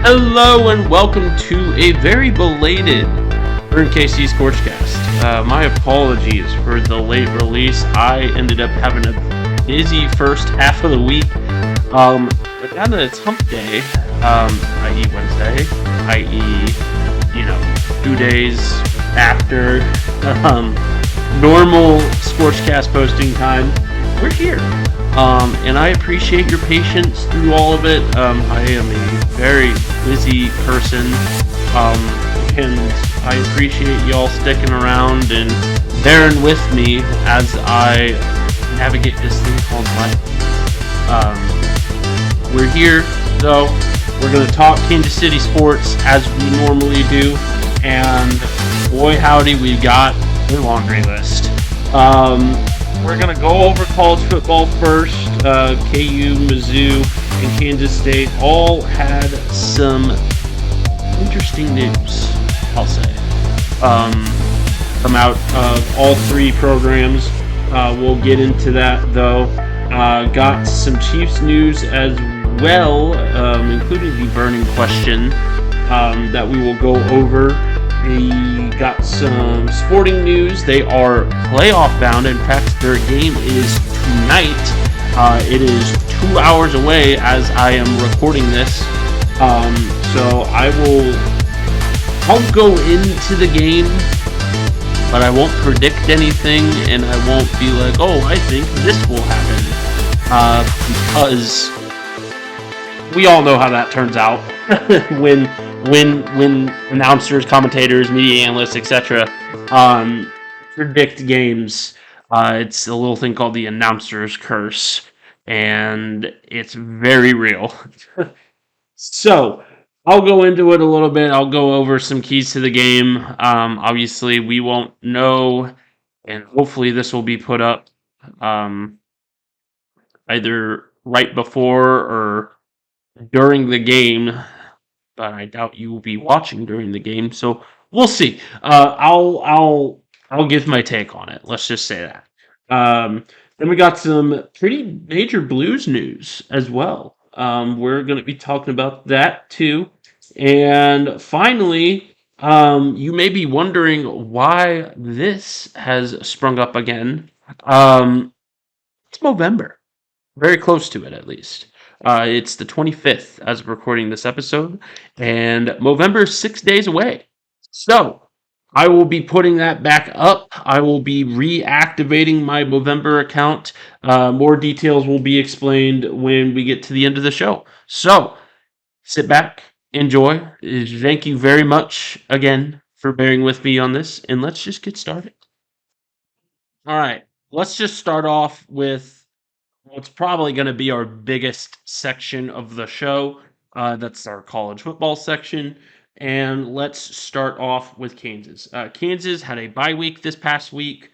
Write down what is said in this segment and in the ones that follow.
Hello and welcome to a very belated Burn KC ScorchCast. My apologies for the late release. I ended up having a busy first half of the week. But down to its hump day, i.e. Wednesday, i.e. 2 days after normal ScorchCast posting time, we're here. And I appreciate your patience through all of it. I am a very busy person, and I appreciate y'all sticking around and bearing with me as I navigate this thing called life. We're here, though. We're going to talk Kansas City sports as we normally do, and boy howdy, we've got a laundry list. We're going to go over college football first. KU, Mizzou, and Kansas State all had some interesting news, I'll say, come out of all three programs. We'll get into that, though. Got some Chiefs news as well, including the burning question that we will go over. We got some sporting news. They are playoff bound. In fact, their game is tonight. It is 2 hours away as I am recording this. So I'll go into the game, but I won't predict anything, and I won't be like, oh, I think this will happen. Because we all know how that turns out when announcers, commentators, media analysts, etc. Predict games. It's a little thing called the announcer's curse, and it's very real. So, I'll go into it a little bit. I'll go over some keys to the game. Obviously, we won't know, and hopefully this will be put up either right before or during the game, but I doubt you will be watching during the game, so we'll see. I'll give my take on it. Let's just say that. Then we got some pretty major Blues news as well. We're going to be talking about that too. And finally, you may be wondering why this has sprung up again. It's Movember. Very close to it, at least. It's the 25th as of recording this episode, and Movember is 6 days away. So, I will be putting that back up. I will be reactivating my Movember account. More details will be explained when we get to the end of the show. So, sit back, enjoy. Thank you very much again for bearing with me on this, and let's just get started. All right, let's just start off with what's probably going to be our biggest section of the show. That's our college football section. And let's start off with Kansas. Kansas had a bye week this past week,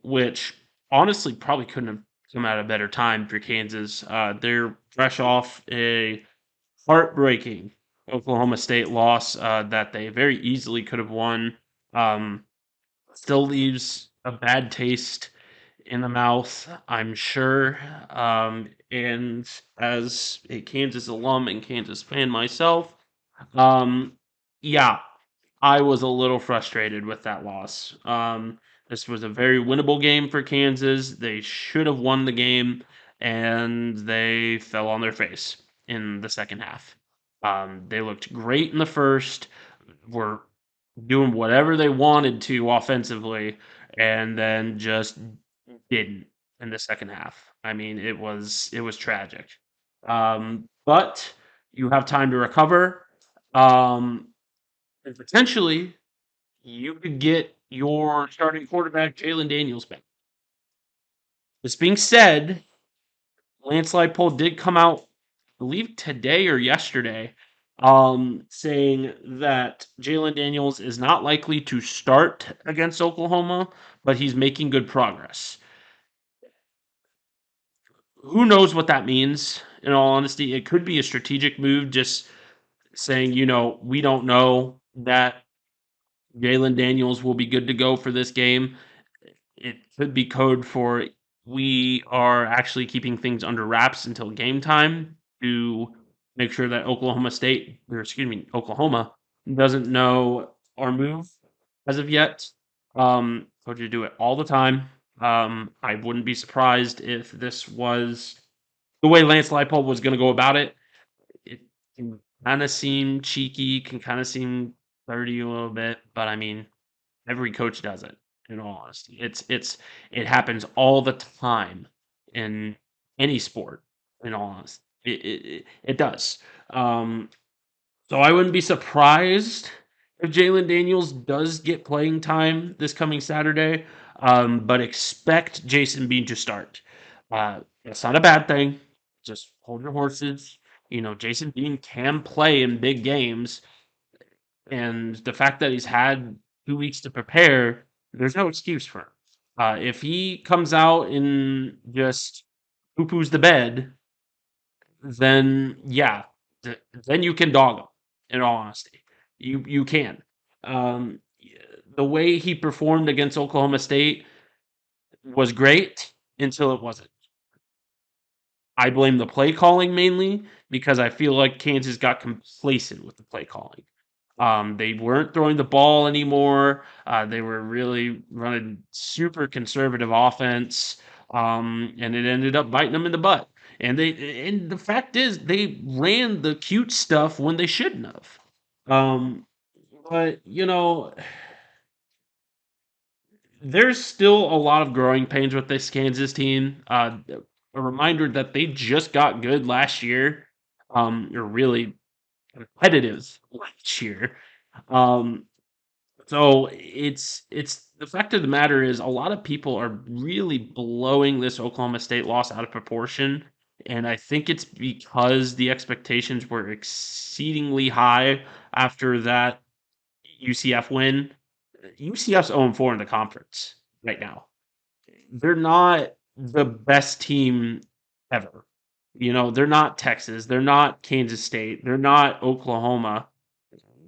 which honestly probably couldn't have come at a better time for Kansas. They're fresh off a heartbreaking Oklahoma State loss that they very easily could have won. Still leaves a bad taste in the mouth, I'm sure. And as a Kansas alum and Kansas fan myself, yeah, I was a little frustrated with that loss. This was a very winnable game for Kansas. They should have won the game, and they fell on their face in the second half. They looked great in the first, were doing whatever they wanted to offensively, and then just didn't in the second half. I mean, it was tragic. But you have time to recover, and potentially you could get your starting quarterback Jalen Daniels back. This being said, Lance Leipold did come out, I believe today or yesterday, saying that Jalen Daniels is not likely to start against Oklahoma, but he's making good progress. Who knows what that means, in all honesty? It could be a strategic move, just saying, we don't know that Jalen Daniels will be good to go for this game. It could be code for we are actually keeping things under wraps until game time to make sure that Oklahoma State, or excuse me, Oklahoma doesn't know our move as of yet. Told you to do it all the time. I wouldn't be surprised if this was the way Lance Leipold was going to go about it. It can kind of seem cheeky, can kind of seem dirty a little bit, but I mean, every coach does it. In all honesty, it happens all the time in any sport. In all honesty, it does. Um, so I wouldn't be surprised if Jalen Daniels does get playing time this coming Saturday, but expect Jason Bean to start. That's not a bad thing. Just hold your horses. Jason Bean can play in big games, and the fact that he's had 2 weeks to prepare, there's no excuse for him. If he comes out and just poo poos the bed, then yeah, then you can dog him. In all honesty, you can. Um, the way he performed against Oklahoma State was great until it wasn't. I blame the play calling mainly because I feel like Kansas got complacent with the play calling. They weren't throwing the ball anymore. They were really running super conservative offense, and it ended up biting them in the butt. And the fact is, they ran the cute stuff when they shouldn't have. Um, but there's still a lot of growing pains with this Kansas team. A reminder that they just got good last year, or really competitive last year. Um, So it's the fact of the matter is a lot of people are really blowing this Oklahoma State loss out of proportion. And I think it's because the expectations were exceedingly high after that UCF win. UCF's 0-4 in the conference right now. They're not the best team ever. They're not Texas. They're not Kansas State. They're not Oklahoma.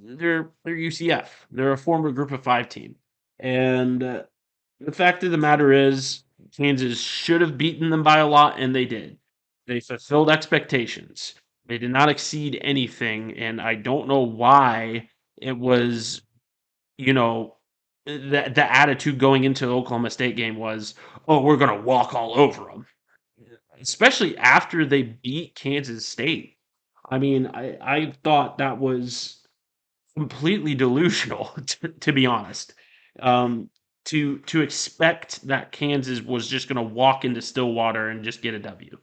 They're UCF. They're a former Group of Five team, and the fact of the matter is, Kansas should have beaten them by a lot, and they did. They fulfilled expectations. They did not exceed anything, and I don't know why it was. You know, the attitude going into the Oklahoma State game was, "Oh, we're gonna walk all over them," especially after they beat Kansas State. I mean, I thought that was completely delusional, to be honest. Um, to expect that Kansas was just going to walk into Stillwater and just get a W.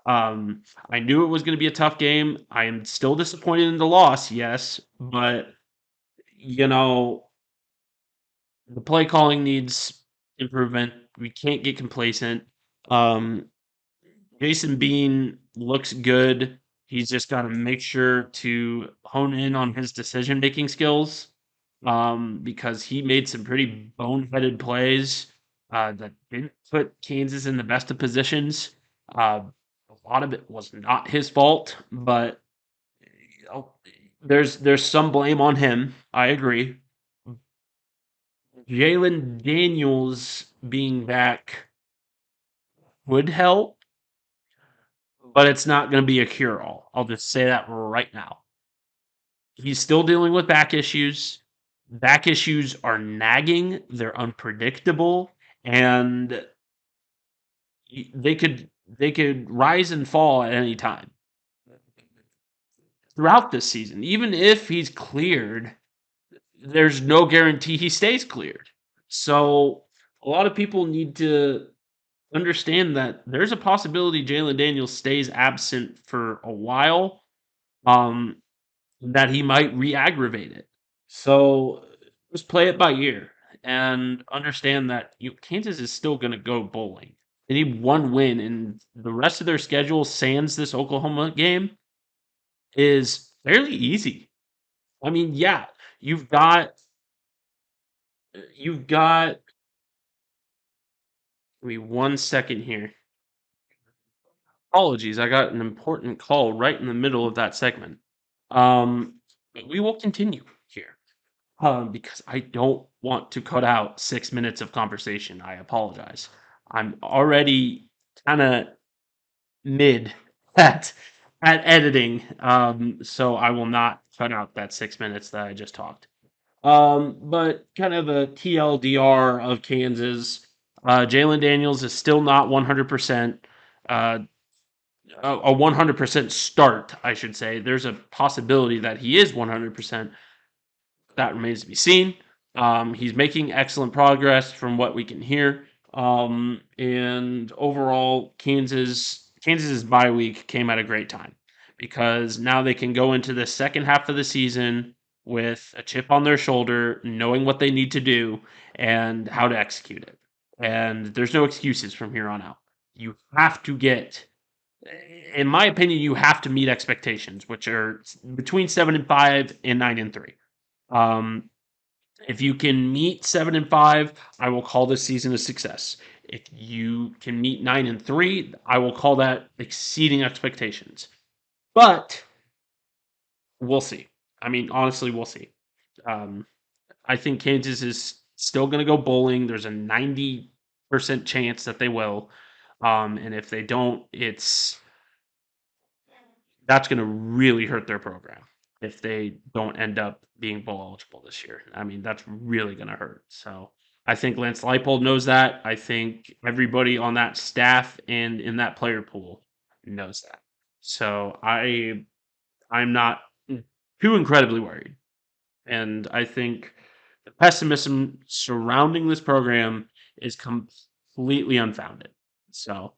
I knew it was going to be a tough game. I am still disappointed in the loss, yes, but you know the play calling needs improvement. We can't get complacent. Um, Jason Bean looks good. He's just got to make sure to hone in on his decision making skills, because he made some pretty boneheaded plays that didn't put Kansas in the best of positions. A lot of it was not his fault, but you know, there's some blame on him. I agree. Jalen Daniels being back would help, but it's not going to be a cure all. I'll just say that right now. He's still dealing with back issues. Back issues are nagging, they're unpredictable, and they could rise and fall at any time throughout this season. Even if he's cleared, there's no guarantee he stays cleared. So a lot of people need to understand that there's a possibility Jalen Daniels stays absent for a while. Um, that he might re-aggravate it. So just play it by ear and understand that Kansas is still going to go bowling. They need one win, and the rest of their schedule, sans this Oklahoma game, is fairly easy. I mean, yeah, you've got you've got. Give me 1 second here. Apologies, I got an important call right in the middle of that segment. But we will continue here. Because I don't want to cut out 6 minutes of conversation. I apologize. I'm already kind of mid at at editing. So I will not cut out that 6 minutes that I just talked. But kind of a TLDR of Kansas. Jalen Daniels is still not 100%. Uh, a 100% start, I should say. There's a possibility that he is 100%. That remains to be seen. He's making excellent progress from what we can hear. And overall, Kansas's bye week came at a great time because now they can go into the second half of the season with a chip on their shoulder, knowing what they need to do and how to execute it. And there's no excuses from here on out. You have to get, in my opinion, you have to meet expectations, which are between 7-5 and 9-3. Um, if you can meet 7-5, I will call this season a success. If you can meet 9-3, I will call that exceeding expectations. But we'll see. I mean, honestly, we'll see. Um, I think Kansas is still going to go bowling. There's a 90% chance that they will. And if they don't, that's going to really hurt their program if they don't end up being bowl eligible this year. I mean, that's really going to hurt. So I think Lance Leipold knows that. I think everybody on that staff and in that player pool knows that. So I'm not too incredibly worried. And I think the pessimism surrounding this program is completely unfounded. So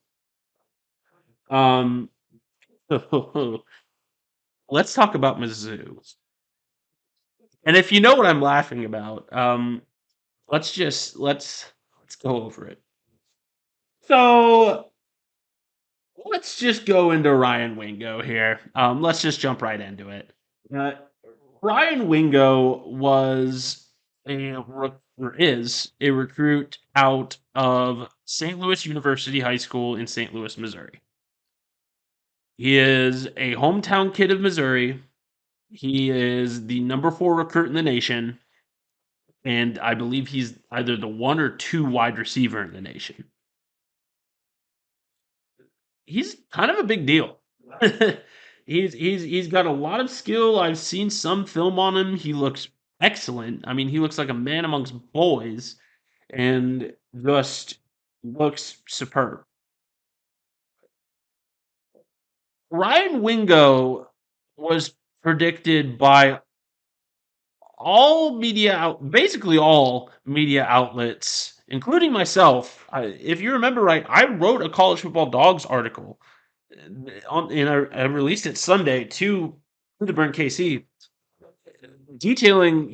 um let's talk about Mizzou. And if you know what I'm laughing about, let's go over it. So let's just go into Ryan Wingo here. Let's just jump right into it. Uh, Ryan Wingo was or is a recruit out of St. Louis University High School in St. Louis, Missouri. He is a hometown kid of Missouri. He is the number 4 recruit in the nation. And I believe he's either the 1 or 2 wide receiver in the nation. He's kind of a big deal. He's got a lot of skill. I've seen some film on him. He looks excellent. I mean, he looks like a man amongst boys and just looks superb. Ryan Wingo was predicted by basically all media outlets, including myself. If you remember right, I wrote a college football dogs article and I released it Sunday to the Burn KC, detailing,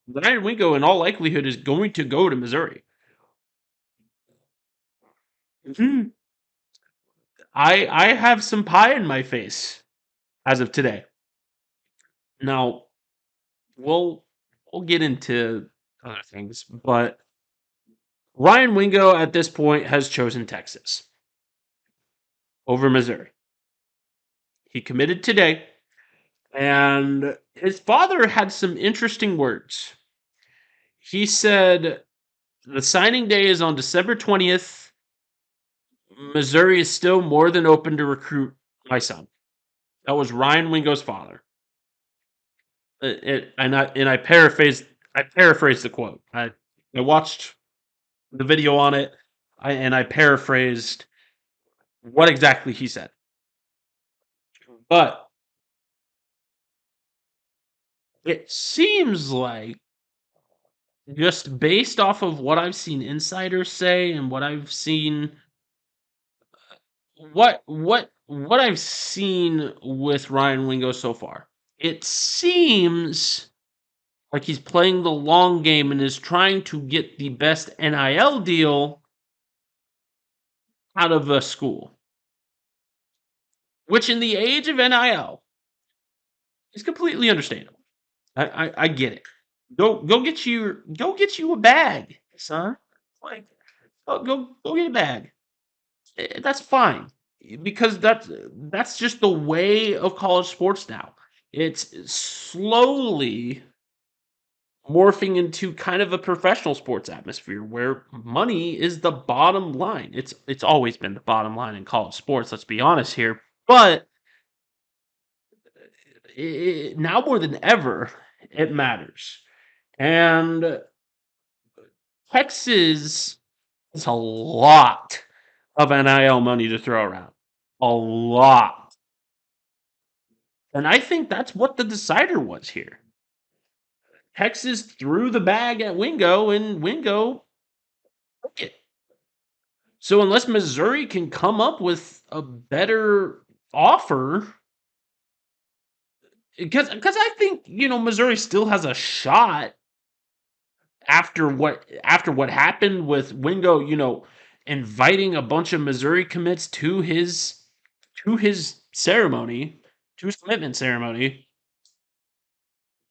Ryan Wingo in all likelihood is going to go to Missouri. Mhm. I have some pie in my face as of today. Now we'll get into other things, but Ryan Wingo at this point has chosen Texas over Missouri. He committed today, and his father had some interesting words. He said the signing day is on December 20th. Missouri is still more than open to recruit my son. That was Ryan Wingo's father. I paraphrased. I paraphrased the quote. I watched the video on it, and I paraphrased what exactly he said. But it seems like, just based off of what I've seen insiders say and what I've seen, what I've seen with Ryan Wingo so far, it seems like he's playing the long game and is trying to get the best NIL deal out of a school, which in the age of NIL is completely understandable. I get it. Go get you a bag, son. Like, go get a bag. That's fine because that's just the way of college sports now. It's slowly morphing into kind of a professional sports atmosphere where money is the bottom line. It's always been the bottom line in college sports, let's be honest here. But now more than ever, it matters. And Texas has a lot of NIL money to throw around. A lot. And I think that's what the decider was here. Texas threw the bag at Wingo, and Wingo took it. So unless Missouri can come up with a better offer, because I think Missouri still has a shot after what happened with Wingo, inviting a bunch of Missouri commits to his ceremony, to his commitment ceremony,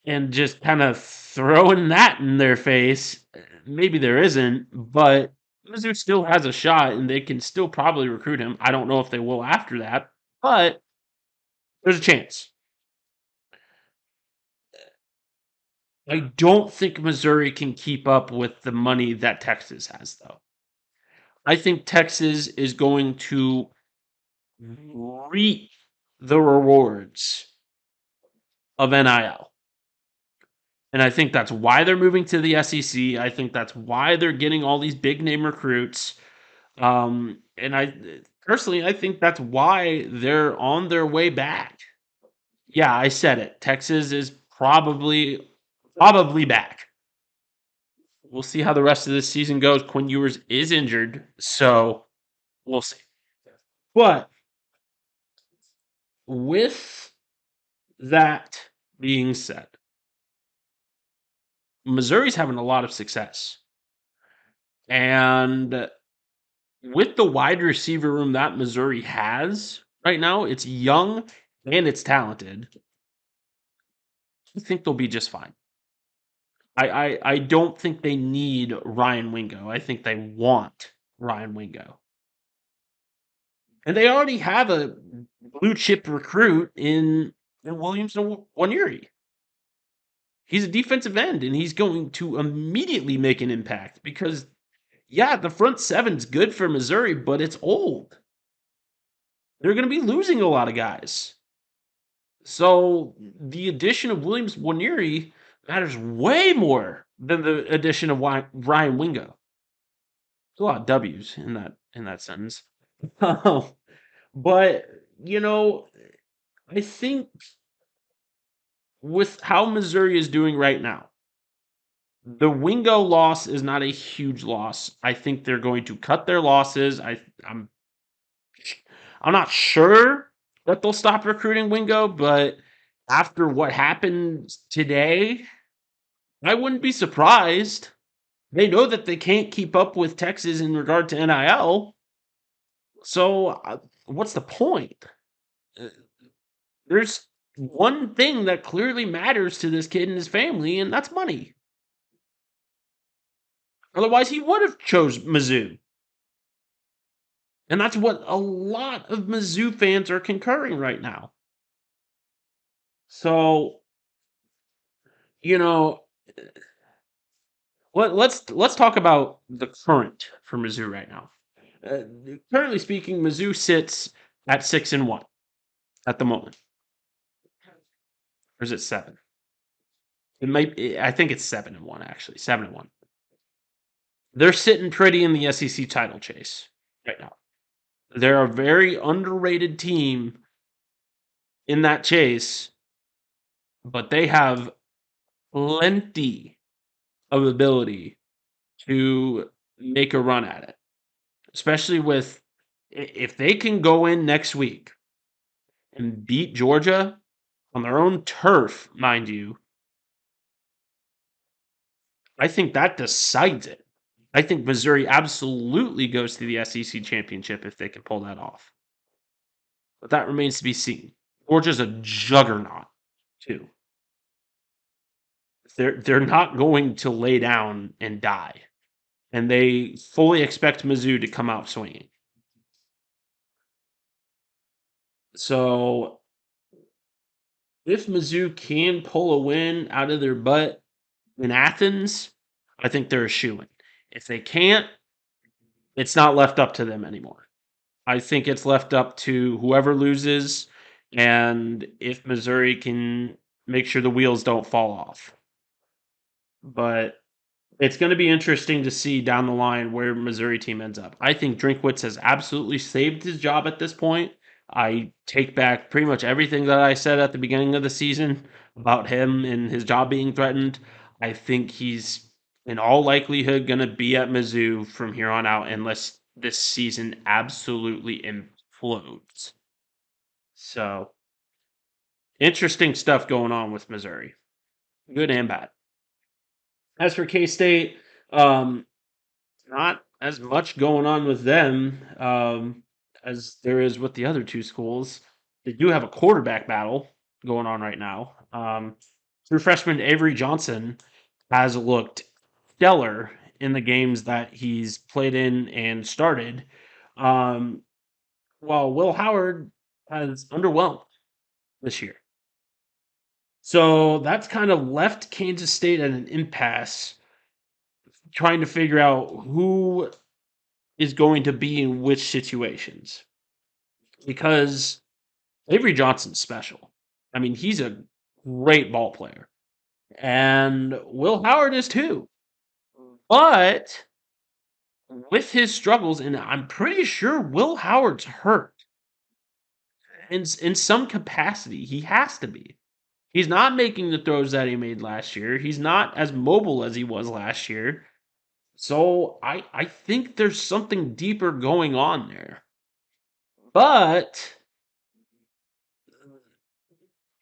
and just kind of throwing that in their face. Maybe there isn't, but Mizzou still has a shot, and they can still probably recruit him. I don't know if they will after that, but there's a chance. I don't think Missouri can keep up with the money that Texas has, though. I think Texas is going to reap the rewards of NIL. And I think that's why they're moving to the SEC. I think that's why they're getting all these big name recruits. And I personally, I think that's why they're on their way back. Yeah, I said it. Texas is probably back. We'll see how the rest of this season goes. Quinn Ewers is injured, so we'll see. But with that being said, Missouri's having a lot of success. And with the wide receiver room that Missouri has right now, it's young and it's talented. I think they'll be just fine. I don't think they need Ryan Wingo. I think they want Ryan Wingo. And they already have a blue chip recruit in Williams and Waneri. He's a defensive end, and he's going to immediately make an impact because, yeah, the front seven's good for Missouri, but it's old. They're going to be losing a lot of guys. So the addition of Williams Waneri matters way more than the addition of Ryan Wingo. There's a lot of W's in that sentence. But I think with how Missouri is doing right now, the Wingo loss is not a huge loss. I think they're going to cut their losses. I'm not sure that they'll stop recruiting Wingo, but after what happened today, I wouldn't be surprised. They know that they can't keep up with Texas in regard to NIL. So what's the point? There's one thing that clearly matters to this kid and his family, and that's money. Otherwise, he would have chose Mizzou. And that's what a lot of Mizzou fans are concurring right now. So, let's talk about the current for Mizzou right now. Currently speaking, Mizzou sits at 6-1 at the moment. Or is it 7? I think it's 7-1 actually. 7-1. They're sitting pretty in the SEC title chase right now. They're a very underrated team in that chase, but they have plenty of ability to make a run at it. Especially with if they can go in next week and beat Georgia on their own turf, mind you, I think that decides it. I think Missouri absolutely goes to the SEC championship if they can pull that off. But that remains to be seen. Georgia's a juggernaut, too. They're not going to lay down and die. And they fully expect Mizzou to come out swinging. So if Mizzou can pull a win out of their butt in Athens, I think they're a shoo-in. If they can't, it's not left up to them anymore. I think it's left up to whoever loses and if Missouri can make sure the wheels don't fall off. But it's going to be interesting to see down the line where Missouri team ends up. I think Drinkwitz has absolutely saved his job at this point. I take back pretty much everything that I said at the beginning of the season about him and his job being threatened. I think he's in all likelihood going to be at Mizzou from here on out unless this season absolutely implodes. So, interesting stuff going on with Missouri, good and bad. As for K State, um, not as much going on with them as there is with the other two schools. They do have a quarterback battle going on right now. True freshman Avery Johnson has looked stellar in the games that he's played in and started, um, while Will Howard has underwhelmed this year. So that's kind of left Kansas State at an impasse, trying to figure out who is going to be in which situations because Avery Johnson's special. I mean, he's a great ball player, and Will Howard is too. But with his struggles, and I'm pretty sure Will Howard's hurt in some capacity. He has to be. He's not making the throws that he made last year. He's not as mobile as he was last year. So I think there's something deeper going on there. But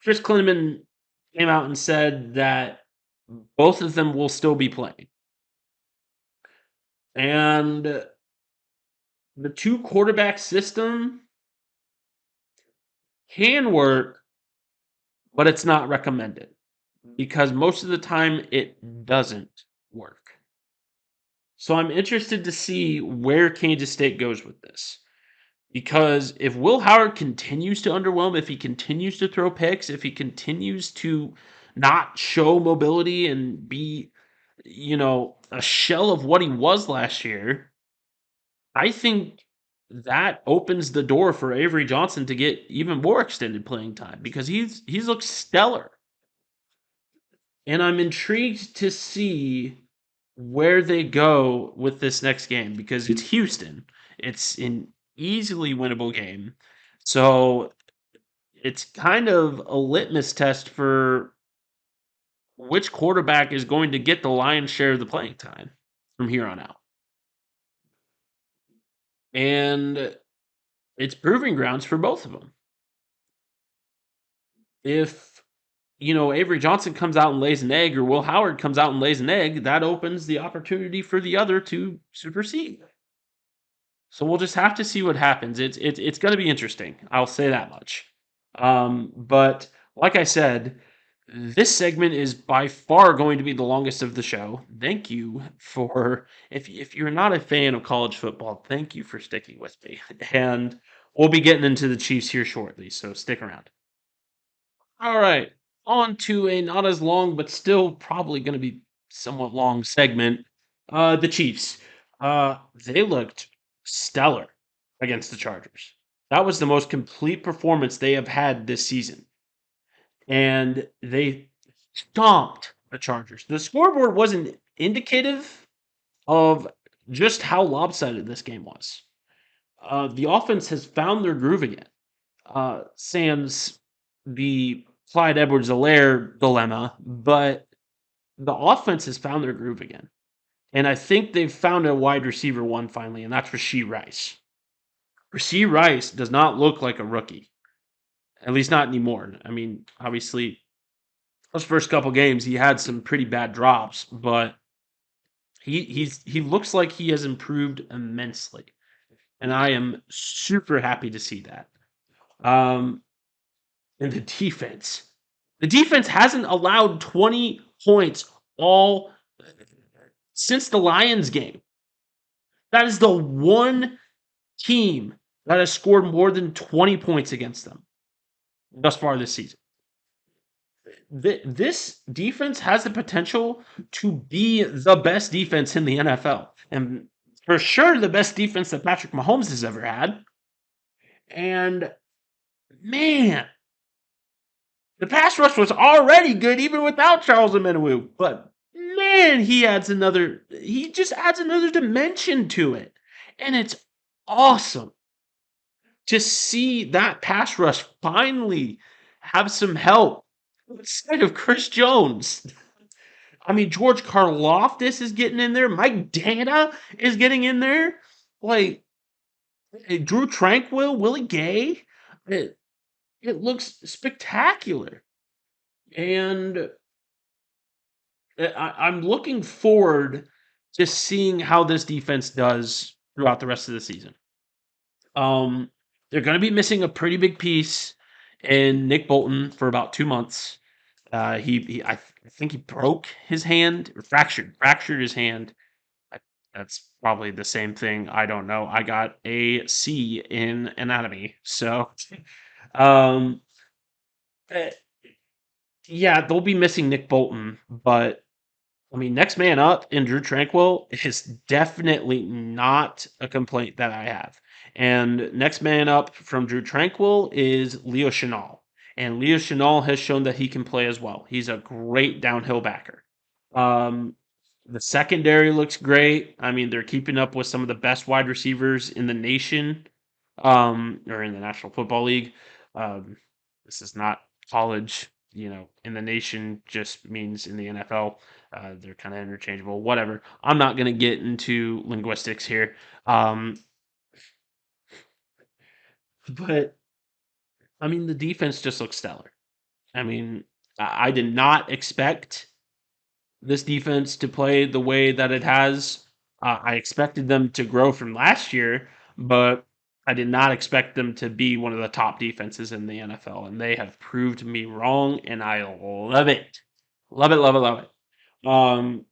Chris Klinman came out and said that both of them will still be playing. And the two quarterback system can work, but it's not recommended because most of the time it doesn't work. So I'm interested to see where Kansas State goes with this. Because if Will Howard continues to underwhelm, if he continues to throw picks, if he continues to not show mobility and be, a shell of what he was last year, I think that opens the door for Avery Johnson to get even more extended playing time because he's looked stellar. And I'm intrigued to see where they go with this next game because it's Houston. It's an easily winnable game. So it's kind of a litmus test for which quarterback is going to get the lion's share of the playing time from here on out. And it's proving grounds for both of them. If Avery Johnson comes out and lays an egg, or Will Howard comes out and lays an egg, that opens the opportunity for the other to supersede. So we'll just have to see what happens. It's going to be interesting. I'll say that much. But like I said, this segment is by far going to be the longest of the show. Thank you for if you're not a fan of college football, thank you for sticking with me. And we'll be getting into the Chiefs here shortly, so stick around. All right, on to a not as long but still probably going to be somewhat long segment. The Chiefs. They looked stellar against the Chargers. That was the most complete performance they have had this season. And they stomped the Chargers. The scoreboard wasn't indicative of just how lopsided this game was. The offense has found their groove again. Sans the Clyde Edwards-Helaire dilemma, but the offense has found their groove again. And I think they've found a wide receiver one finally, and that's Rashee Rice. Rashee Rice does not look like a rookie. At least not anymore. I mean, obviously, those first couple games he had some pretty bad drops, but he looks like he has improved immensely. And I am super happy to see that. And the defense. The defense hasn't allowed 20 points all since the Lions game. That is the one team that has scored more than 20 points against them thus far this season. This defense has the potential to be the best defense in the NFL. And for sure, the best defense that Patrick Mahomes has ever had. And man, The pass rush was already good even without Charles Omenihu, but man, he just adds another dimension to it. And it's awesome to see that pass rush finally have some help instead of Chris Jones. I mean, George Karloftis is getting in there. Mike Dana is getting in there. Like, Drew Tranquil, Willie Gay. It, it looks spectacular. And I'm looking forward to seeing how this defense does throughout the rest of the season. Um, they're going to be missing a pretty big piece in Nick Bolton for about 2 months. I think he broke his hand, or fractured his hand. I, that's probably the same thing. I don't know. I got a C in anatomy, so um, eh, yeah, they'll be missing Nick Bolton, but I mean, next man up in Drew Tranquil is definitely not a complaint that I have. And next man up from Drew Tranquil is Leo Chenal. And Leo Chenal has shown that he can play as well. He's a great downhill backer. Um, the secondary looks great. I mean, they're keeping up with some of the best wide receivers in the nation, or in the National Football League. Um, this is not college, in the nation just means in the NFL. They're kind of interchangeable. Whatever. I'm not going to get into linguistics here. Um, but I mean, the defense just looks stellar. I mean, I did not expect this defense to play the way that it has. I expected them to grow from last year, but I did not expect them to be one of the top defenses in the NFL, and they have proved me wrong, and I love it. Love it, love it, love it.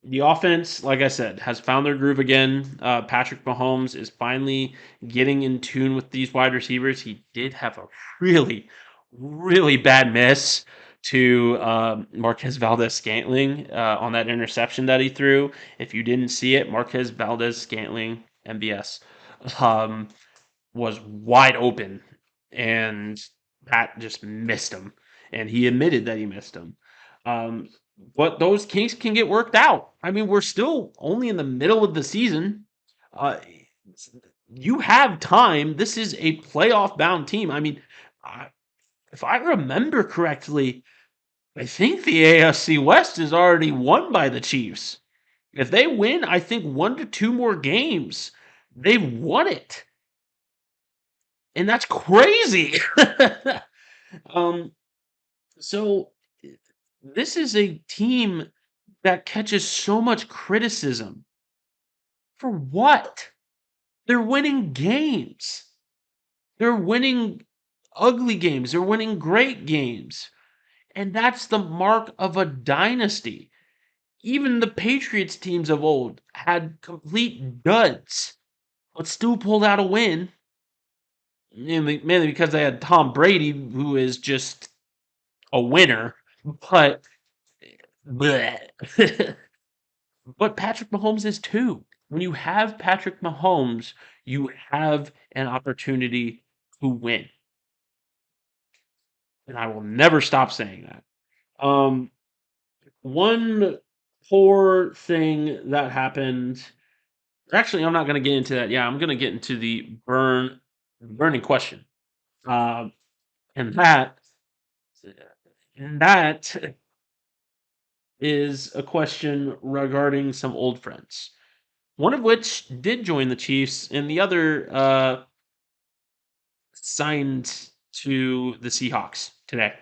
The offense, like I said, has found their groove again. Patrick Mahomes is finally getting in tune with these wide receivers. He did have a really, really bad miss to Marquez Valdez Scantling on that interception that he threw. If you didn't see it, Marquez Valdez Scantling, MBS, um, was wide open, and Pat just missed him. And he admitted that he missed him. Um, but those kinks can get worked out. I mean, we're still only in the middle of the season. Uh, you have time. This is a playoff bound team. I mean, I, if I remember correctly, I think the AFC West is already won by the Chiefs. If they win, I think 1 to 2 more games, they've won it. And that's crazy. um, so this is a team that catches so much criticism. For what? They're winning games. They're winning ugly games. They're winning great games. And that's the mark of a dynasty. Even the Patriots teams of old had complete duds, but still pulled out a win. Mainly because they had Tom Brady, who is just a winner. But bleh. But Patrick Mahomes is too. When you have Patrick Mahomes, you have an opportunity to win. And I will never stop saying that. Um, one poor thing that happened. Actually, I'm not going to get into that. Yeah, I'm going to get into the burning question. Uh, and that is a question regarding some old friends. One of which did join the Chiefs, and the other signed to the Seahawks today.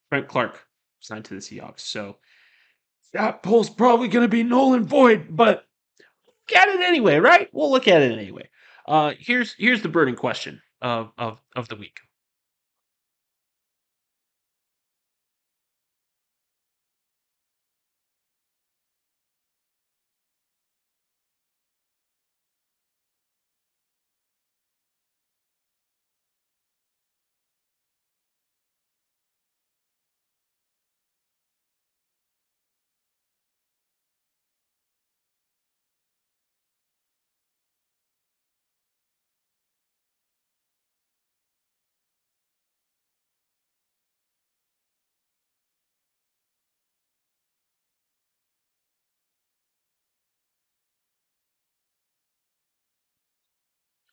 Frank Clark signed to the Seahawks. So that poll's probably going to be null and void, but look at it anyway, right? We'll look at it anyway. Here's the burning question of the week.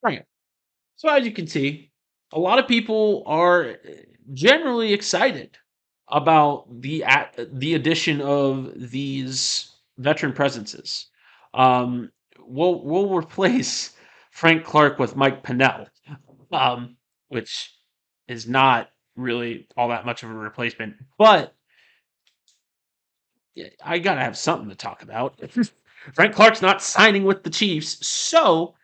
Right. So as you can see, a lot of people are generally excited about the addition of these veteran presences. Um, we'll replace Frank Clark with Mike Pennell, um, which is not really all that much of a replacement. But yeah, I gotta have something to talk about. Frank Clark's not signing with the Chiefs, so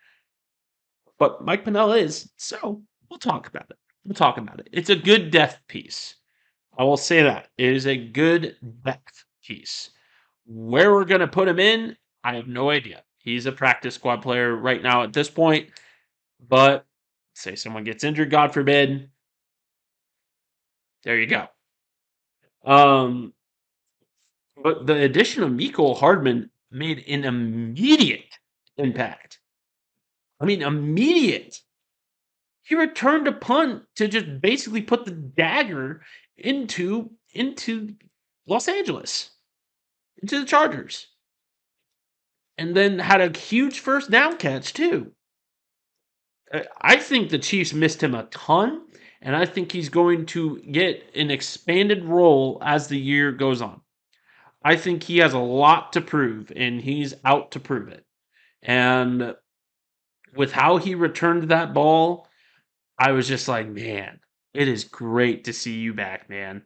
but Mike Pennell is, so we'll talk about it. We'll talk about it. It's a good depth piece. I will say that. It is a good depth piece. Where we're going to put him in, I have no idea. He's a practice squad player right now at this point, but say someone gets injured, God forbid, there you go. But the addition of Miko Hardman made an immediate impact. I mean, immediate. He returned a punt to just basically put the dagger into Los Angeles, into the Chargers, and then had a huge first down catch too. I think the Chiefs missed him a ton, and I think he's going to get an expanded role as the year goes on. I think he has a lot to prove, and he's out to prove it. And with how he returned that ball, I was just like, man, it is great to see you back, man.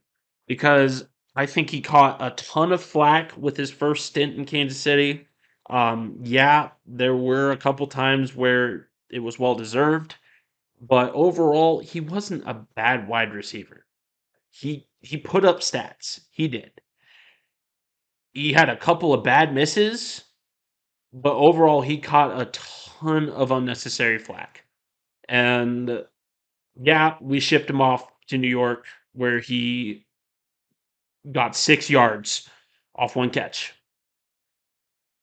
Because I think he caught a ton of flack with his first stint in Kansas City. Yeah, there were a couple times where it was well deserved, but overall, he wasn't a bad wide receiver. He put up stats. He did. He had a couple of bad misses, but overall, he caught a ton of unnecessary flack. And yeah, we shipped him off to New York where he got 6 yards off one catch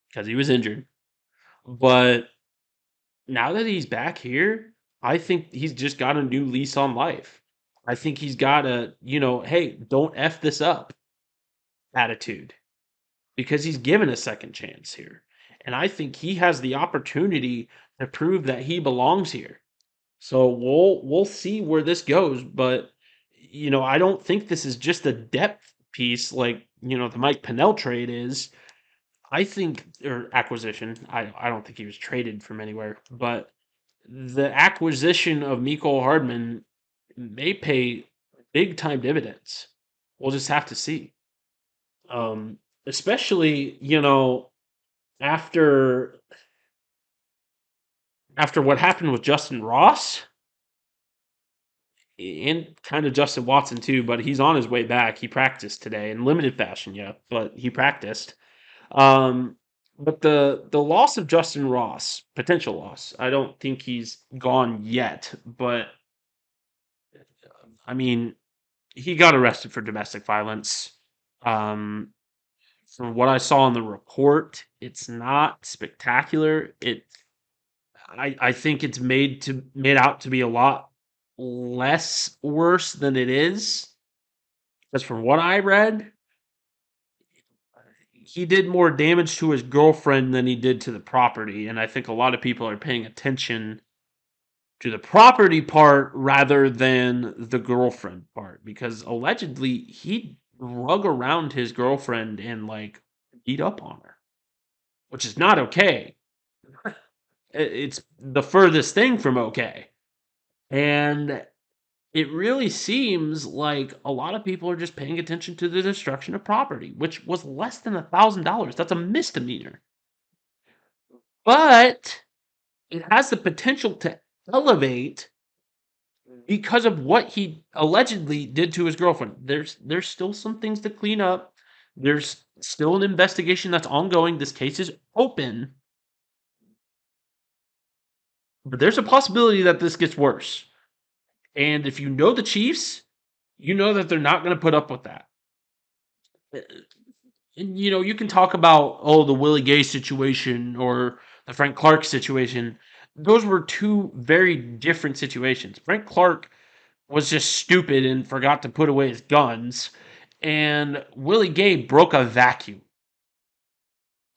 because he was injured. But now that he's back here, I think he's just got a new lease on life. I think he's got a, hey, don't F this up attitude because he's given a second chance here. And I think he has the opportunity to prove that he belongs here. So we'll see where this goes, but I don't think this is just a depth piece like the Mike Pennell trade is. I think or acquisition. I don't think he was traded from anywhere, but the acquisition of Miko Hardman may pay big time dividends. We'll just have to see. Especially after what happened with Justin Ross and kind of Justin Watson too, but he's on his way back. He practiced today in limited fashion, yeah, but he practiced. Um, but the loss of Justin Ross, potential loss, I don't think he's gone yet, but I mean, he got arrested for domestic violence. Um, from what I saw in the report, it's not spectacular. I think it's made out to be a lot less worse than it is. Because from what I read, he did more damage to his girlfriend than he did to the property, and I think a lot of people are paying attention to the property part rather than the girlfriend part because allegedly he drug around his girlfriend and like beat up on her, which is not okay. It's the furthest thing from okay. And it really seems like a lot of people are just paying attention to the destruction of property, which was less than $1,000. That's a misdemeanor. But it has the potential to elevate because of what he allegedly did to his girlfriend. There's still some things to clean up. There's still an investigation that's ongoing. This case is open, but there's a possibility that this gets worse. And if you know the Chiefs, you know that they're not going to put up with that. And you can talk about the Willie Gay situation or the Frank Clark situation. Those were two very different situations. Frank Clark was just stupid and forgot to put away his guns, and Willie Gay broke a vacuum.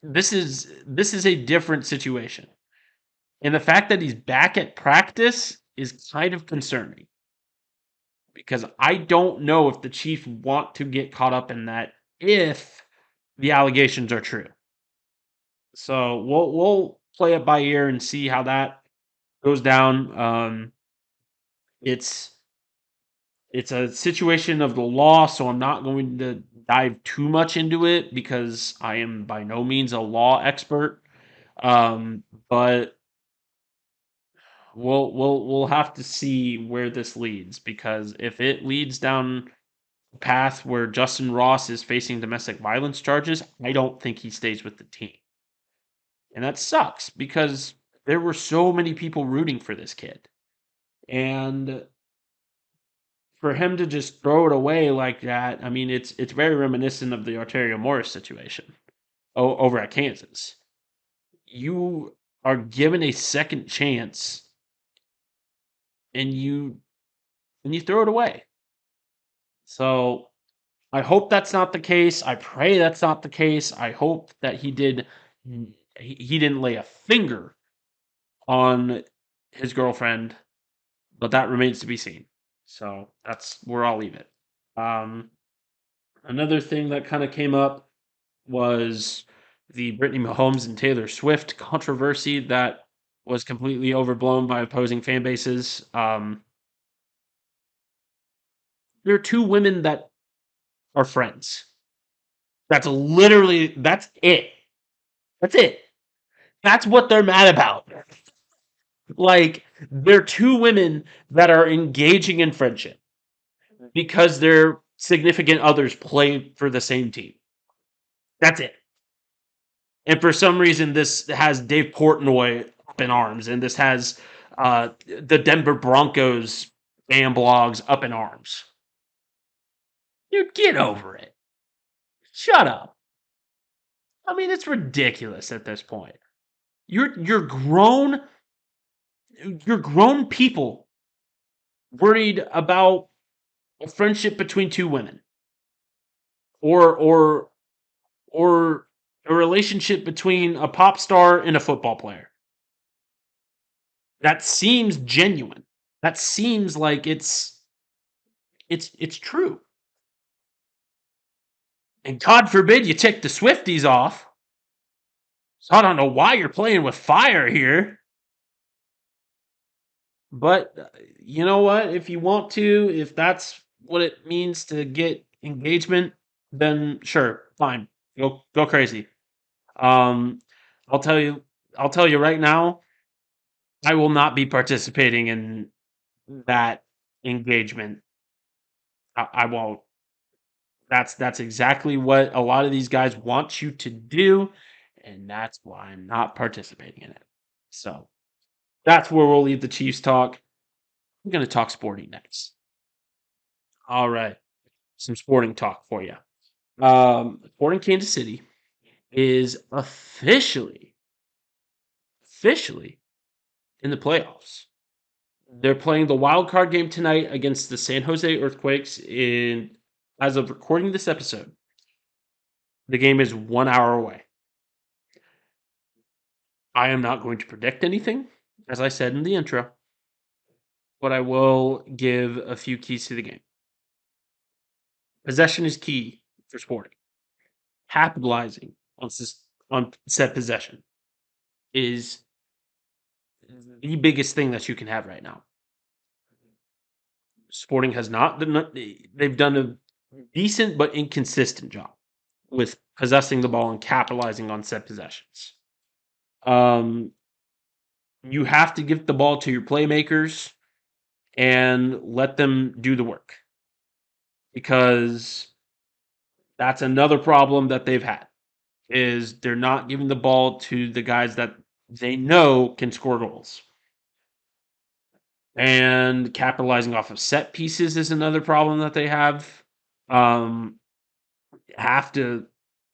This is a different situation. And the fact that he's back at practice is kind of concerning because I don't know if the Chiefs want to get caught up in that if the allegations are true. So we'll play it by ear and see how that goes down. It's it's a situation of the law, so I'm not going to dive too much into it because I am by no means a law expert. But we'll have to see where this leads because if it leads down a path where Justin Ross is facing domestic violence charges, I don't think he stays with the team. And that sucks because there were so many people rooting for this kid. And for him to just throw it away like that, I mean, it's very reminiscent of the Arterio Morris situation over at Kansas. You are given a second chance, and you throw it away. So I hope that's not the case. I pray that's not the case. I hope that he didn't lay a finger on his girlfriend, but that remains to be seen. So that's where I'll leave it. Um, Another thing that kind of came up was the Brittany Mahomes and Taylor Swift controversy that was completely overblown by opposing fan bases. There are two women that are friends. That's it. That's it. That's what they're mad about. Like, they're two women that are engaging in friendship because their significant others play for the same team. That's it. And for some reason, this has Dave Portnoy up in arms, and this has the Denver Broncos fan blogs up in arms. Dude, get over it. Shut up. I mean, it's ridiculous at this point. You're grown. You're grown people worried about a friendship between two women, or or a relationship between a pop star and a football player. That seems genuine. That seems like it's true. And God forbid you take the Swifties off. So I don't know why you're playing with fire here. But you know what? If you want to, if that's what it means to get engagement, then sure, fine. Go crazy. Um I'll tell you I'll tell you right now, I will not be participating in that engagement. I won't. That's exactly what a lot of these guys want you to do, and that's why I'm not participating in it. So that's where we'll leave the Chiefs talk. I'm going to talk sporting next. All right, some sporting talk for you. Sporting Kansas City is officially in the playoffs. They're playing the wild card game tonight against the San Jose Earthquakes. In as of recording this episode, the game is 1 hour away. I am not going to predict anything, as I said in the intro, but I will give a few keys to the game. Possession is key for Sporting. Capitalizing on said possession is the biggest thing that you can have right now. Sporting has not done, they've done a decent but inconsistent job with possessing the ball and capitalizing on said possessions. Um, you have to give the ball to your playmakers and let them do the work because that's another problem that they've had is they're not giving the ball to the guys that they know can score goals. And capitalizing off of set pieces is another problem that they have. Um, have to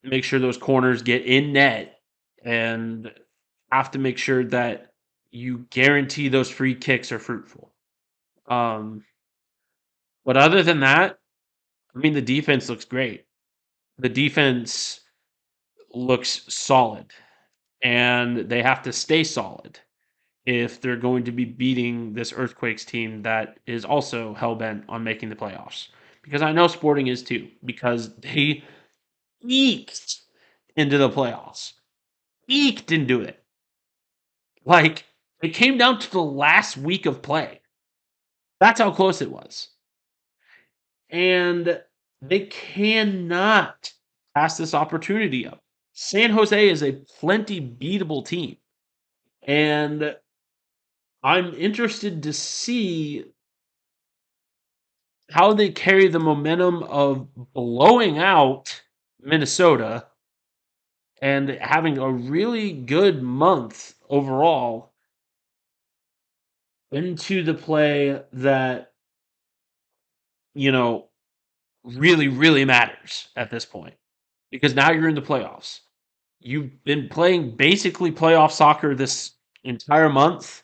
make sure those corners get in net and have to make sure that you guarantee those free kicks are fruitful. Um, but other than that, I mean, the defense looks great. The defense looks solid, and they have to stay solid. if they're going to be beating this Earthquakes team that is also hell bent on making the playoffs. Because I know Sporting is too, because they eked into the playoffs. Eked into it. Like, it came down to the last week of play. That's how close it was. And they cannot pass this opportunity up. San Jose is a plenty beatable team. And I'm interested to see how they carry the momentum of blowing out Minnesota and having a really good month overall into the play that, you know, really, really matters at this point. Because now you're in the playoffs. You've been playing basically playoff soccer this entire month,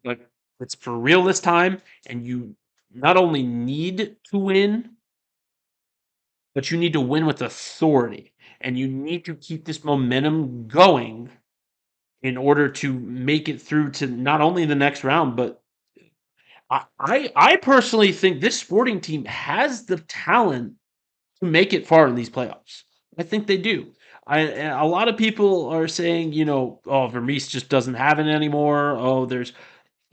but it's for real this time, and you not only need to win, but you need to win with authority. And you need to keep this momentum going in order to make it through to not only the next round, but I personally think this Sporting team has the talent to make it far in these playoffs. I think they do. A lot of people are saying, oh, Vermees just doesn't have it anymore. Oh, there's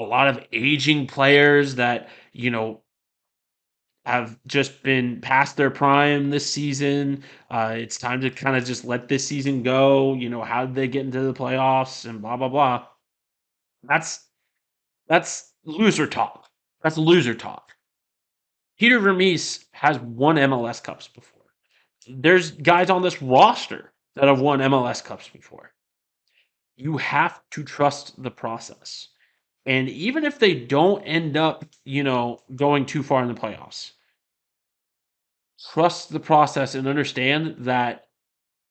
a lot of aging players that have just been past their prime this season. It's time to kind of just let this season go. How did they get into the playoffs and blah blah blah. That's that's loser talk. That's loser talk. Peter Vermees has won MLS Cups before. There's guys on this roster that have won MLS Cups before. You have to trust the process. And even if they don't end up, going too far in the playoffs, trust the process and understand that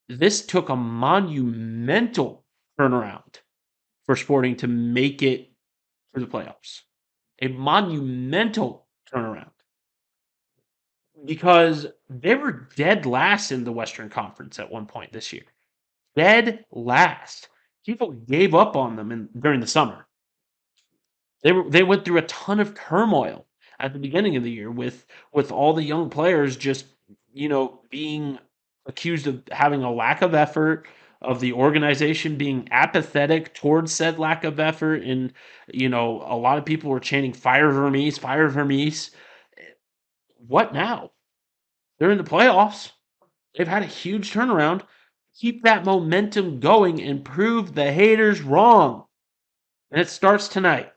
this took a monumental turnaround for Sporting to make it to the playoffs. A monumental turnaround. Because they were dead last in the Western Conference at one point this year. Dead last. People gave up on them during the summer. They went through a ton of turmoil at the beginning of the year with all the young players just being accused of having a lack of effort, of the organization being apathetic towards said lack of effort, and a lot of people were chanting "Fire Vermees, fire Vermees." What now? They're in the playoffs. They've had a huge turnaround. Keep that momentum going and prove the haters wrong. And it starts tonight.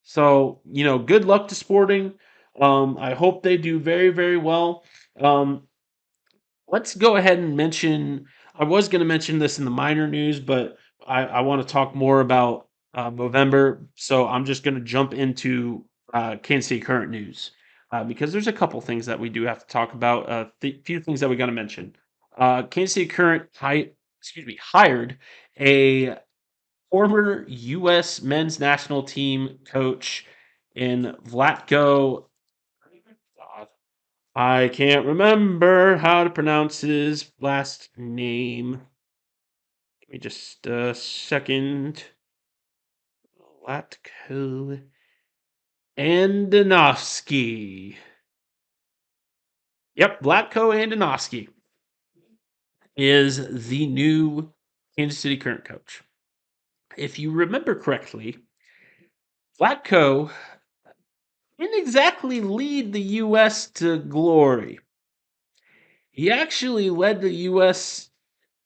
So, good luck to Sporting. I hope they do very, very well. Um, let's go ahead and mention. I was going to mention this in the minor news, but I want to talk more about November. So I'm just going to jump into Kansas City current news because there's a couple things that we do have to talk about. Few things that we got to mention. Kansas City current hired a former U.S. men's national team coach in Vlatko. I can't remember how to pronounce his last name. Give me just a second. Vlatko Andonovsky. Yep, Vlatko Andonovsky is the new Kansas City current coach. If you remember correctly, Vlatko didn't exactly lead the U.S. to glory. He actually led the U.S.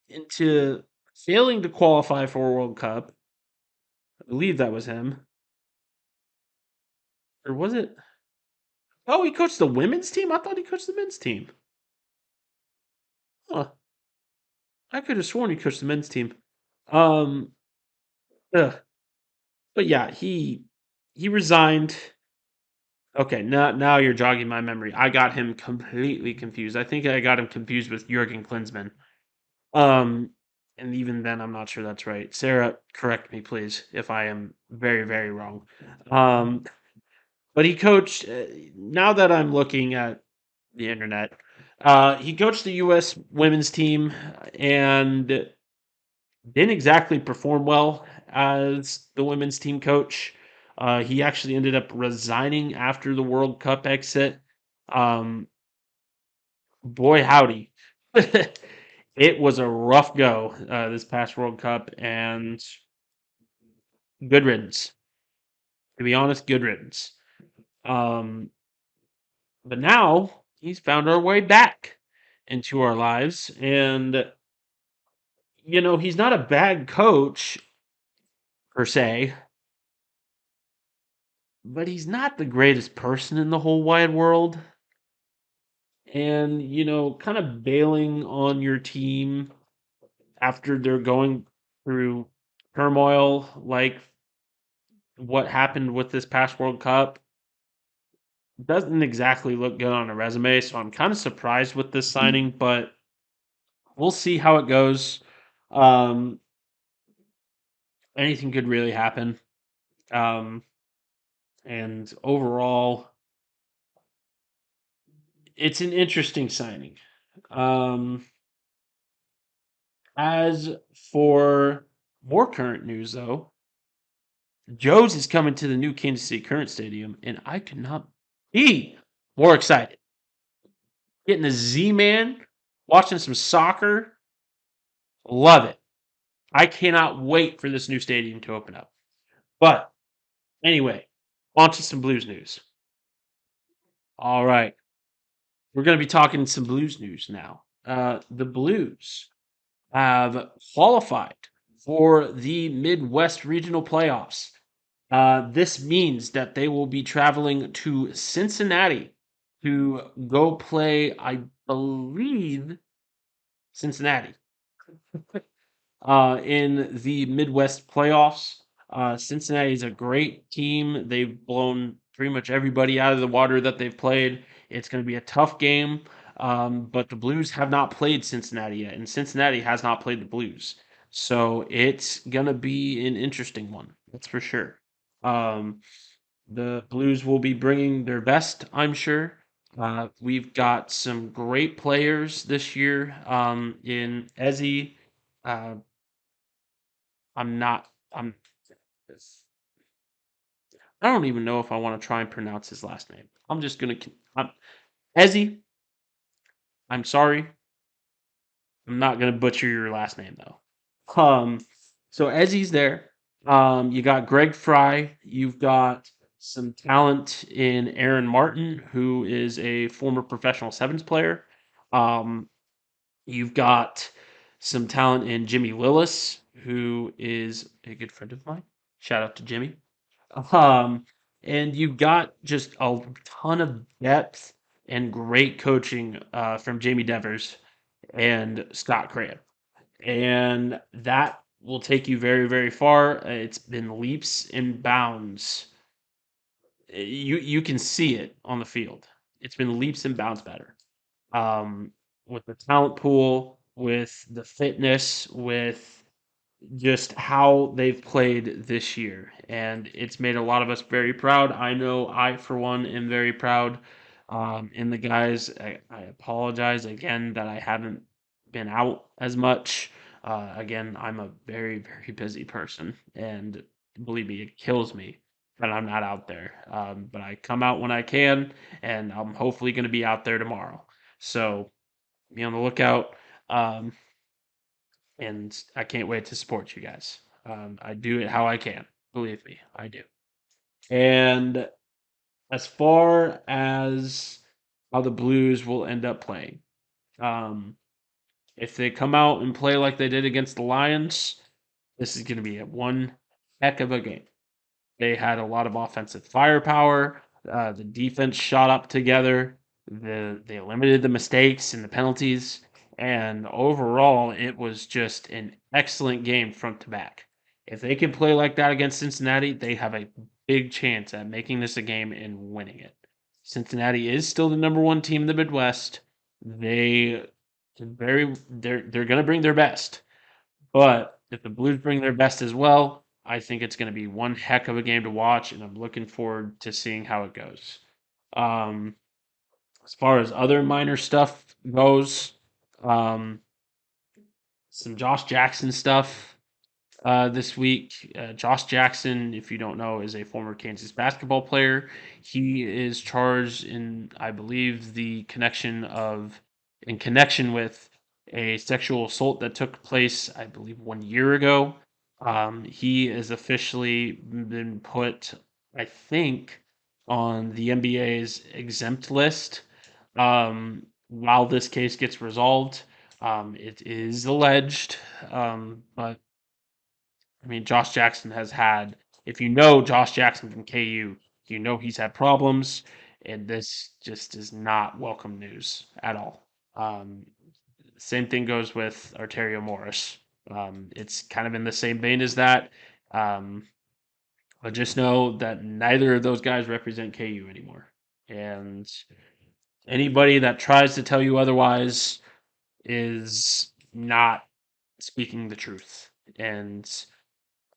into failing to qualify for a World Cup. I believe that was him. Or was it? Oh, he coached the women's team? I thought he coached the men's team. Huh. I could have sworn he coached the men's team. Um, ugh. But yeah, he resigned. Okay, now you're jogging my memory. I got him completely confused. I think I got him confused with Jurgen Klinsmann. Um, and even then, I'm not sure that's right. Sarah, correct me, please, if I am very, very wrong. Um, but he coached. Now that I'm looking at the internet, he coached the U.S. women's team and didn't exactly perform well as the women's team coach. He actually ended up resigning after the World Cup exit. Um, Boy, howdy. It was a rough go this past World Cup, and good riddance. To be honest, good riddance. Um, but now he's found our way back into our lives, and he's not a bad coach per se, but he's not the greatest person in the whole wide world. And kind of bailing on your team after they're going through turmoil like what happened with this past World Cup doesn't exactly look good on a resume. So I'm kind of surprised with this signing, but we'll see how it goes. Um, Anything could really happen. Um, and overall, it's an interesting signing. Um, as for more current news, though, Joe's is coming to the new Kansas City Current Stadium, and I could not be more excited. Getting a Z-Man, watching some soccer, love it. I cannot wait for this new stadium to open up. But anyway, on to some Blues news. All right, we're going to be talking some Blues news now. The Blues have qualified for the Midwest Regional Playoffs. This means that they will be traveling to Cincinnati to go play, I believe, Cincinnati in the Midwest playoffs. Cincinnati is a great team. They've blown pretty much everybody out of the water that they've played. It's going to be a tough game, but the Blues have not played Cincinnati yet, and Cincinnati has not played the Blues. So it's going to be an interesting one. That's for sure. Um, the Blues will be bringing their best, I'm sure. We've got some great players this year in Ezzy. Uh, I'm not. I don't even know if I want to try and pronounce his last name. I'm just gonna. Ezzy. I'm sorry. I'm not gonna butcher your last name though. So Ezzy's there. You got Greg Fry. You've got some talent in Aaron Martin, who is a former professional sevens player. Um, you've got some talent in Jimmy Lillis, who is a good friend of mine. Shout out to Jimmy. Um, and you've got just a ton of depth and great coaching from Jamie Devers and Scott Cran. And that will take you very, very far. It's been leaps and bounds. You can see it on the field. It's been leaps and bounds better. Um, with the talent pool, with the fitness, with just how they've played this year, and it's made a lot of us very proud. I know I, for one, am very proud. And the guys, I apologize again that I haven't been out as much. Again, I'm a very, very busy person, and believe me, it kills me that I'm not out there. But I come out when I can, and I'm hopefully going to be out there tomorrow. So be on the lookout. Um, and I can't wait to support you guys. I do it how I can. Believe me, I do. And as far as how the Blues will end up playing, um, if they come out and play like they did against the Lions, this is going to be a one heck of a game. They had a lot of offensive firepower. The defense shot up together. They limited the mistakes and the penalties. And overall, it was just an excellent game front to back. If they can play like that against Cincinnati, they have a big chance at making this a game and winning it. Cincinnati is still the number one team in the Midwest. They're going to bring their best. But if the Blues bring their best as well, I think it's going to be one heck of a game to watch, and I'm looking forward to seeing how it goes. Um, as far as other minor stuff goes, um, some Josh Jackson stuff. this week. Josh Jackson, if you don't know, is a former Kansas basketball player. He is charged I believe, in connection with a sexual assault that took place, I believe, 1 year ago. He is officially been put, I think, on the NBA's exempt list. While this case gets resolved, it is alleged, but I mean, Josh Jackson has had, if you know Josh Jackson from KU, you know he's had problems, and this just is not welcome news at all. Um, Same thing goes with Arterio Morris. It's kind of in the same vein as that. Um, but just know that neither of those guys represent KU anymore. And anybody that tries to tell you otherwise is not speaking the truth and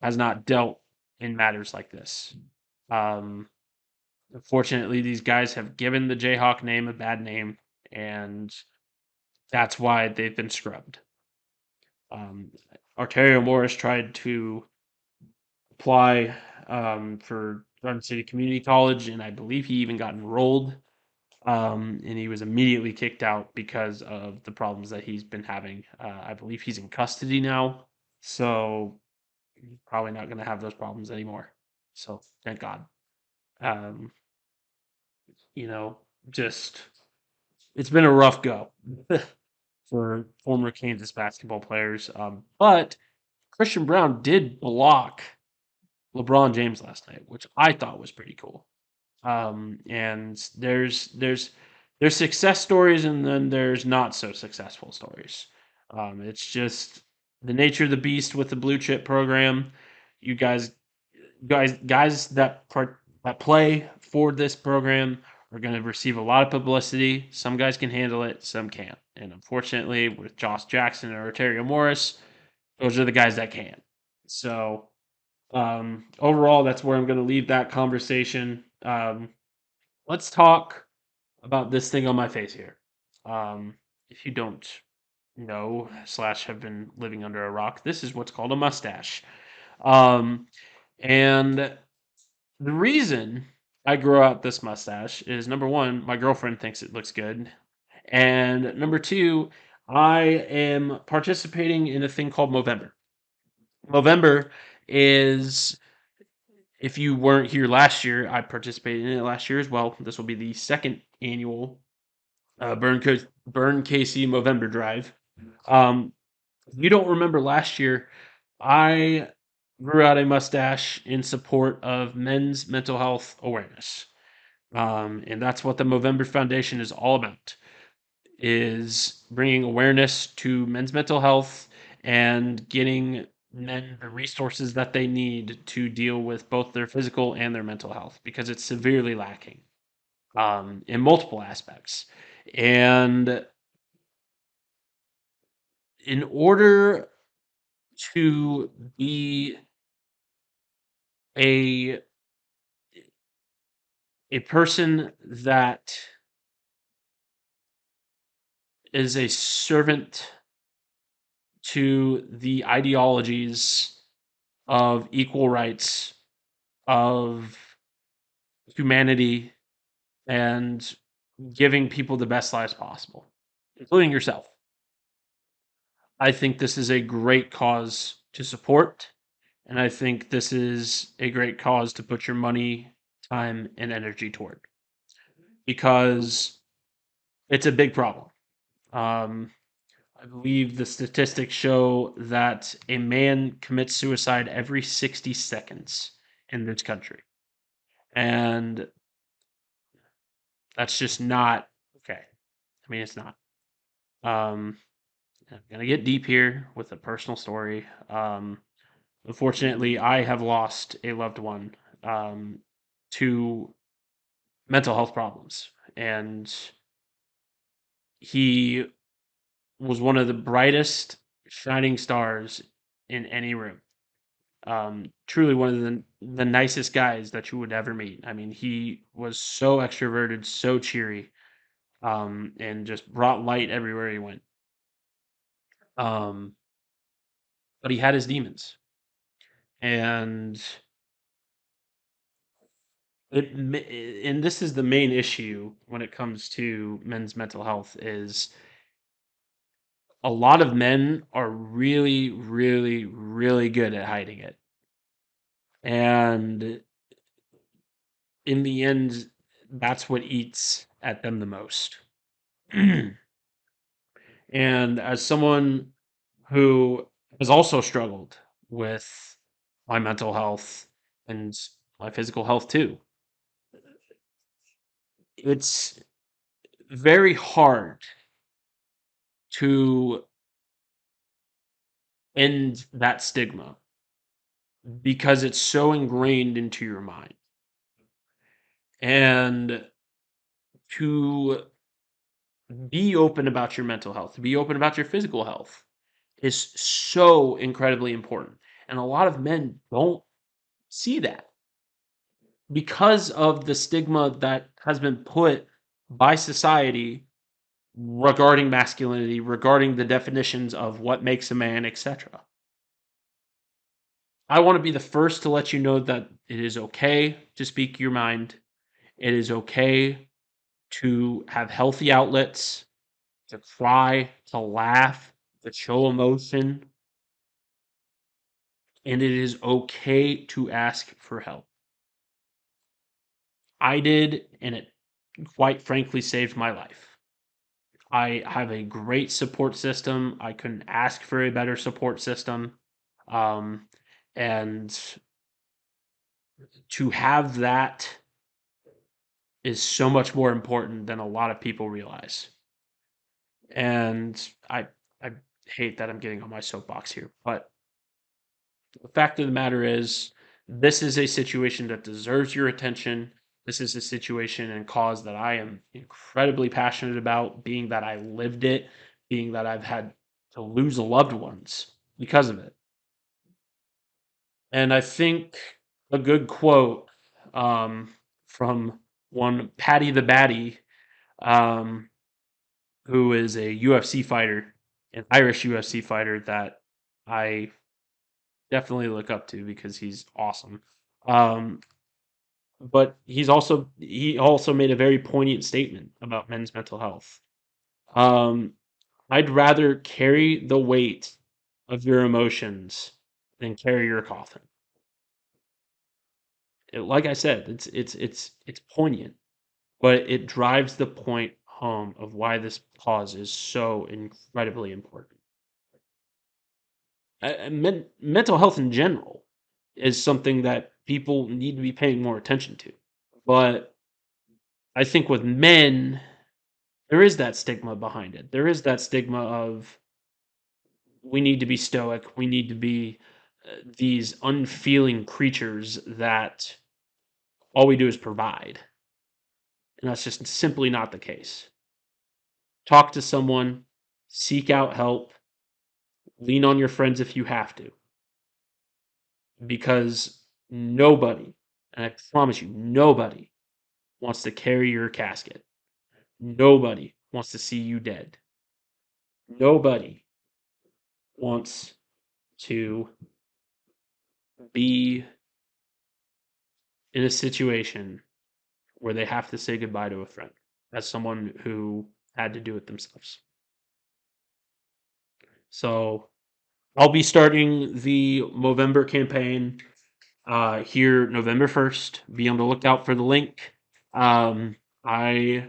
has not dealt in matters like this. Um, Unfortunately, these guys have given the Jayhawk name a bad name, and that's why they've been scrubbed. Um, Arterio Morris tried to apply for Garden City Community College, and I believe he even got enrolled. And he was immediately kicked out because of the problems that he's been having. I believe he's in custody now, so probably not going to have those problems anymore. So thank God. Um, you know, just it's been a rough go for former Kansas basketball players. But Christian Brown did block LeBron James last night, which I thought was pretty cool. And there's success stories, and then there's not so successful stories. It's just the nature of the beast with the blue chip program. You guys that play for this program are going to receive a lot of publicity. Some guys can handle it, some can't. And unfortunately, with Josh Jackson and Arterio Morris, those are the guys that can. So overall, that's where I'm going to leave that conversation. Let's talk about this thing on my face here. Um, if you don't know slash have been living under a rock, this is what's called a mustache. Um, and the reason I grow out this mustache is number one, my girlfriend thinks it looks good. And number two, I am participating in a thing called Movember. Movember is, if you weren't here last year, I participated in it last year as well. This will be the second annual Burn KC Movember Drive. If you don't remember last year, I grew out a mustache in support of men's mental health awareness. And that's what the Movember Foundation is all about, is bringing awareness to men's mental health and getting men the resources that they need to deal with both their physical and their mental health, because it's severely lacking in multiple aspects. And in order to be a a person that is a servant to the ideologies of equal rights, of humanity, and giving people the best lives possible, including yourself. I think this is a great cause to support, and I think this is a great cause to put your money, time, and energy toward, because it's a big problem. Um, I believe the statistics show that a man commits suicide every 60 seconds in this country. And that's just not okay. I mean, it's not. Um, I'm going to get deep here with a personal story. Unfortunately, I have lost a loved one to mental health problems. And he was one of the brightest shining stars in any room. Truly one of the nicest guys that you would ever meet. I mean, he was so extroverted, so cheery, and just brought light everywhere he went. Um, but he had his demons, And and this is the main issue when it comes to men's mental health is a lot of men are really, really, really good at hiding it. And in the end, that's what eats at them the most. And as someone who has also struggled with my mental health and my physical health too, it's very hard to end that stigma because it's so ingrained into your mind. And to be open about your mental health, to be open about your physical health is so incredibly important. And a lot of men don't see that because of the stigma that has been put by society regarding masculinity, regarding the definitions of what makes a man, etc. I want to be the first to let you know that it is okay to speak your mind. It is okay to have healthy outlets, to cry, to laugh, to show emotion, and it is okay to ask for help. I did, and it quite frankly saved my life. I have a great support system. I couldn't ask for a better support system. Um, and to have that is so much more important than a lot of people realize. And I hate that I'm getting on my soapbox here, but the fact of the matter is, this is a situation that deserves your attention. This is a situation and cause that I am incredibly passionate about, being that I lived it, being that I've had to lose loved ones because of it. And I think a good quote from one Patty the Batty, um, who is a UFC fighter, an Irish UFC fighter that I definitely look up to because he's awesome. Um, but he also made a very poignant statement about men's mental health. Um, I'd rather carry the weight of your emotions than carry your coffin. Like I said, it's poignant, but it drives the point home of why this cause is so incredibly important. Mental health in general is something that people need to be paying more attention to. But I think with men, there is that stigma behind it. There is that stigma of we need to be stoic. We need to be these unfeeling creatures that all we do is provide. And that's just simply not the case. Talk to someone, seek out help, lean on your friends if you have to, because nobody, and I promise you, nobody wants to carry your casket. Nobody wants to see you dead. Nobody wants to be in a situation where they have to say goodbye to a friend as someone who had to do it themselves. So I'll be starting the Movember campaign here November 1st. Be on the lookout for the link. I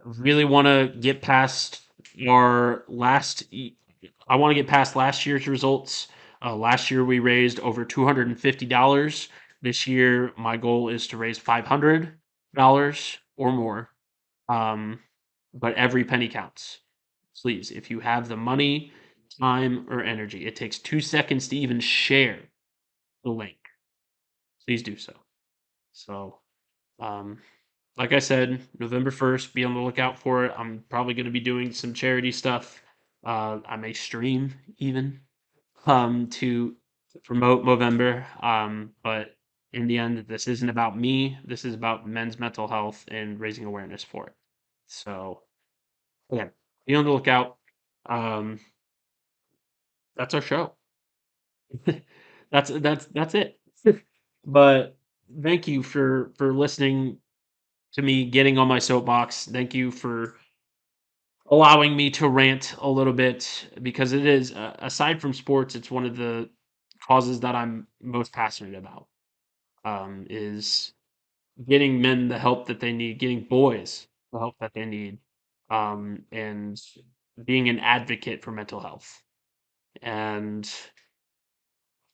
really want to get past our last. I want to get past last year's results. Last year we raised over $250. This year my goal is to raise $500 or more. Um, but every penny counts. Please, if you have the money, time, or energy, it takes 2 seconds to even share the link. Please do so. So, um, like I said, November 1st, be on the lookout for it. I'm probably going to be doing some charity stuff. I may stream even to promote Movember. But in the end, this isn't about me. This is about men's mental health and raising awareness for it. So, again, be on the lookout. Um, that's our show. That's it. But thank you for listening to me getting on my soapbox. Thank you for allowing me to rant a little bit because it is aside from sports, it's one of the causes that I'm most passionate about. Is getting men the help that they need, getting boys the help that they need, and being an advocate for mental health. And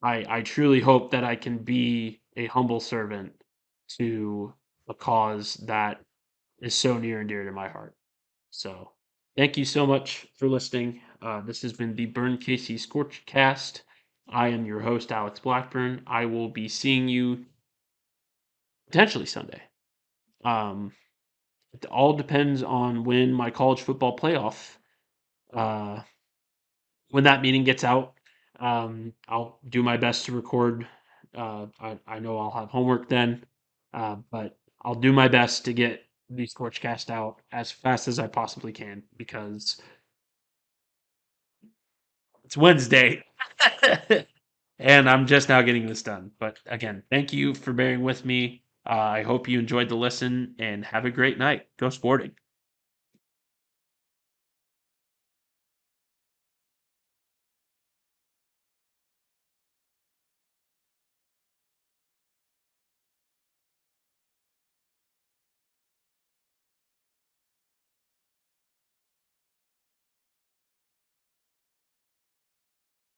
I truly hope that I can be a humble servant to a cause that is so near and dear to my heart. So, thank you so much for listening. This has been the Burn Casey ScorchCast. I am your host, Alex Blackburn. I will be seeing you potentially Sunday. Um, it all depends on when my college football playoff, uh, when that meeting gets out. I'll do my best to record. I know I'll have homework then, but I'll do my best to get the ScorchCast out as fast as I possibly can because it's Wednesday. And I'm just now getting this done. But again, thank you for bearing with me. I hope you enjoyed the listen and have a great night. Go sporting.